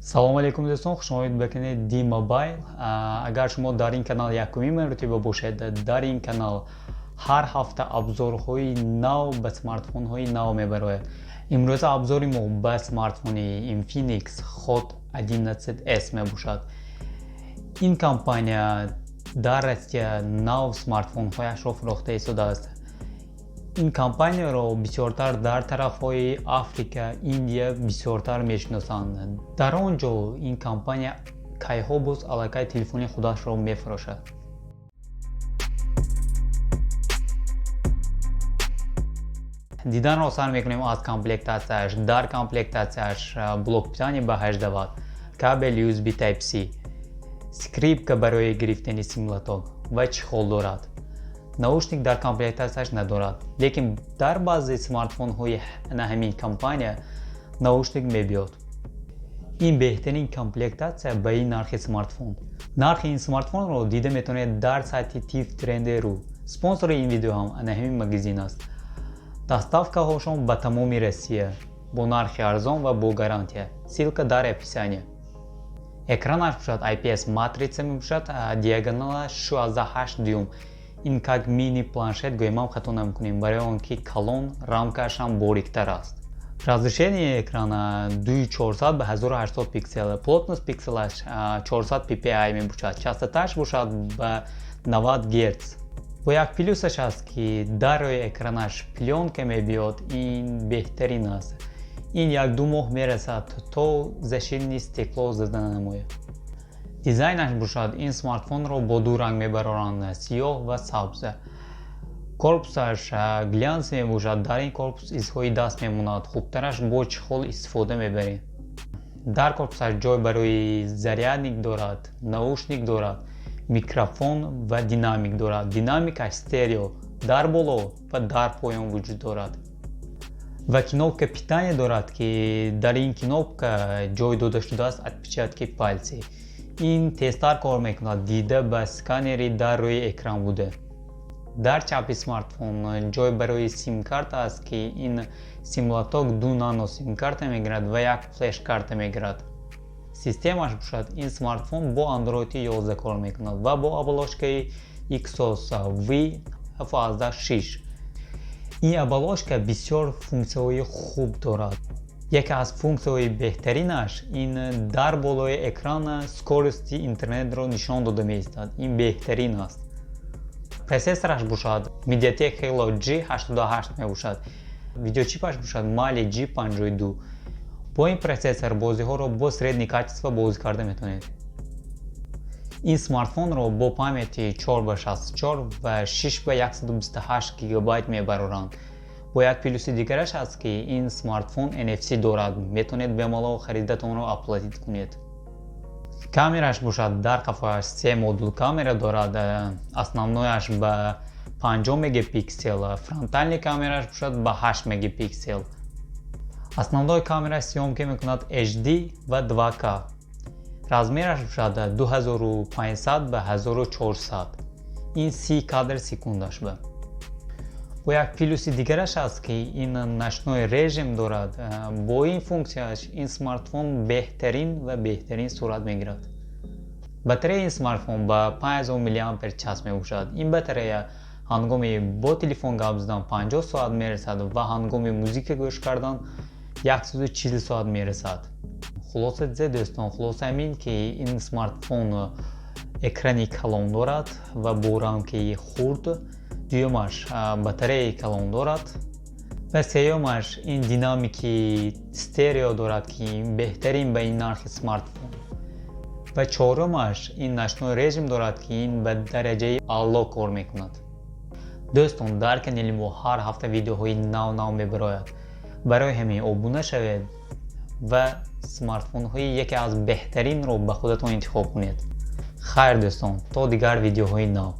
салом алейкум дӯстон, хушомадид ба канали D Mobile. Агар шумо дар ин канал якумин маротиба бошед, дар ин канал ҳар ҳафта абзорҳои нав ба смартфонҳои нав мебарояд. Имрӯза абзори мо ба смартфони Infinix Hot 11s мебошад. Ин компания дар Россия нав смартфонҳояшро фурохта истодааст. ин компанияро бисёртар дар тарафҳои Африка, Индия бисёртар мешиносанд. Дар он ҷо ин компания кайҳо боз аллакай телефони худашро мефурӯшад. Диданро сар мекунем аз комплектатсияш. Дар комплектатсияш блок питания ба 8 Вт, кабел USB Type-C, скрипка барои гирифтани симлаток ва чихол дорад. Наушник дар комплектатсияш надорад, лекин дар баъзе смартфонҳои на ҳамин компания наушник мебиёд. Ин беҳтарин комплектатсия ба ин нархи смартфон. Нархи ин смартфонро дида метавонед дар сайти TIFF-Trendy.ru. Спонсори ин видео ҳам ана ҳамин магазин аст. Доставкаҳошон ба тамоми Россия бо нархи арзон ва бо гарантия. Ссилка дар описание. Экранаш бошад IPS матрица мебошад, диагоналаш 16 дюйм. ин как мини планшет гӯям хато намкунем, барои он ки калон, рамкаашам бориктар аст. Разрешение экрана 2400 ба 1080 пиксел, плотность пикселаш 400 ppi мебошад, частотааш бошад ба 90 Гц. бо як плюсаш аст ки дар рӯи экранаш плёнка мебиёд, ин беҳтарин аст. ин 1-2 моҳ мерасад то заширини стекло зада намояд. Дизайнаш бошад ин смартфонро бо ду ранг мебароранд, сиёҳ ва сабз. Корпусаш глянс мебошад, дар ин корпус изҳои даст мемонад, хубтараш бо чихол истифода мебарем. Дар корпусаш ҷой барои зарядник дорад, наушник дорад, микрофон ва динамик дорад. Динамикаш стерео дар боло ва дар поён вуҷуд дорад. Ва кнопка питания дорад ки дар ин кнопка ҷой дода шудааст отпечатки пальци. ин тезтар кор мекунад, дида ба сканери дар рӯи экран буда. Дар чапи смартфон ҷой барои сим-карта аст ки ин симлаток 2 нано сим-карта мегирад ва як флеш-карта мегирад. Системаш бошад ин смартфон бо Android 11 кор мекунад ва бо оболочкаи Exos V16. ин оболочка бисёр функсияҳои хуб дорад. яке аз функсияҳои беҳтаринаш ин дар болои экран скорости интернетро нишон дода меистад. ин беҳтарин аст. процессораш бошад Mediatek Helio G88 мебошад. Видеочипаш бошад Mali G52. бо ин процессор бозиҳоро бо средни качество бозӣ карда метавонед. ин смартфонро бо памяти 4x64 ва 6x128 ГБ мебароранд. бо як плюси дигараш аст ки ин смартфон NFC дорад, метавонед бемалол харидатонро оплатит кунед. Камераш бошад дар қафояш 3 модул камера дорад, основнояш ба 50 мегапиксел, фронтальни камераш бошад ба 8 мегапиксел. основной камера съёмка мекунад HD ва 2K. размераш бошад 2500 ба 1400. ин 30 кадр секундаш ба. бо як плюси дигараш аст ки ин ночной режим дорад. бо ин функсияш ин смартфон беҳтарин ва беҳтарин сурат мегирад. батареяи ин смартфон ба 5000 мАч мебошад. ин батарея ҳангоми бо телефон гап задан 50 соат мерасад ва ҳангоми музика гӯш кардан 140 соат мерасад. хулоса дӯстон, хулоса амин ки ин смартфон экрани калон дорад ва бо рамкаи хурд. дуюмаш батареяи калон дорад ва сеюмаш ин динамики стерео дорад ки беҳтарин ба ин нархи смартфон. ва чорумаш ин ночной режим дорад ки ин ба дараҷаи аъло кор мекунад. дӯстон, дар канали мо ҳар ҳафта видеоҳои нав мебарояд. барои ҳамин обуна шавед ва смартфонҳои яке аз беҳтаринро ба худатон интихоб кунед. хайр дӯстон, то дигар видеоҳои нав.